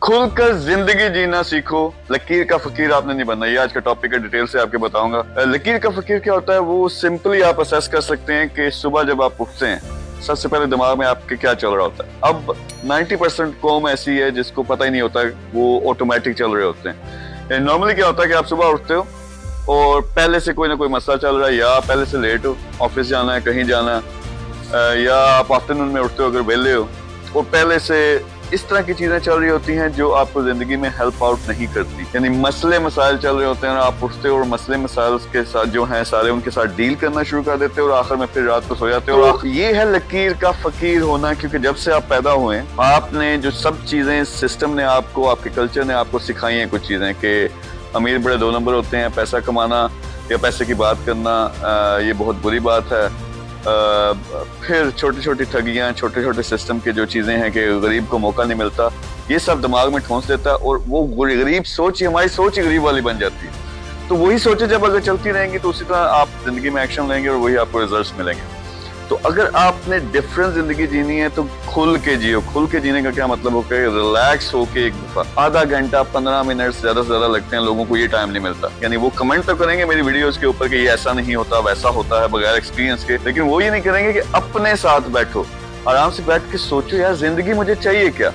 खुलकर जिंदगी जीना सीखो, लकीर का फकीर आपने नहीं बनना। ये आज का टॉपिक है, डिटेल से आपके बताऊंगा। लकीर का फकीर क्या होता है, वो सिंपली आप असेस कर सकते हैं कि सुबह जब आप उठते हैं सबसे पहले दिमाग में आपके क्या चल रहा होता है। अब 90% कौम ऐसी है जिसको पता ही नहीं होता, वो ऑटोमेटिक चल रहे होते हैं। नॉर्मली क्या होता है कि आप सुबह उठते हो और पहले से कोई ना कोई मसला चल रहा है, या पहले से लेट हो, ऑफिस जाना है, कहीं जाना है, या आप आफ्टरनून में उठते हो अगर वेले हो, और पहले से इस तरह की चीजें चल रही होती हैं जो आपको जिंदगी में हेल्प आउट नहीं करती। यानी मसले मसाइल चल रहे होते हैं और आप उठते हो और मसले मसाइल के साथ जो हैं सारे उनके साथ डील करना शुरू कर देते हो और आखिर में फिर रात को सो जाते हो। और ये है लकीर का फकीर होना, क्योंकि जब से आप पैदा हुए आपने जो सब चीजें सिस्टम ने आपको, आपके कल्चर ने आपको सिखाई हैं कुछ चीजें, कि अमीर बड़े 2 नंबर होते हैं, पैसा कमाना या पैसे की बात करना ये बहुत बुरी बात है। फिर छोटी छोटी ठगियां, छोटे छोटे सिस्टम की जो चीजें हैं कि गरीब को मौका नहीं मिलता, ये सब दिमाग में ठोंस देता है और वो गरीब सोच ही, हमारी सोच ही गरीब वाली बन जाती है। तो वही सोचें जब अगर चलती रहेंगी तो उसी तरह आप जिंदगी में एक्शन लेंगे और वही आपको रिजल्ट्स मिलेंगे। तो अगर आपने डिफरेंट जिंदगी जीनी है तो खुल के जियो। खुल के जीने का क्या मतलब होगा, रिलैक्स होके एक दफा आधा घंटा 15 मिनट से ज्यादा लगते हैं लोगों को, ये टाइम नहीं मिलता। यानी वो कमेंट तो करेंगे मेरी वीडियोस के ऊपर कि ये ऐसा नहीं होता, वैसा होता है, बगैर एक्सपीरियंस के, लेकिन वो ये नहीं करेंगे कि अपने साथ बैठो, आराम से बैठ के सोचो यार जिंदगी मुझे चाहिए क्या।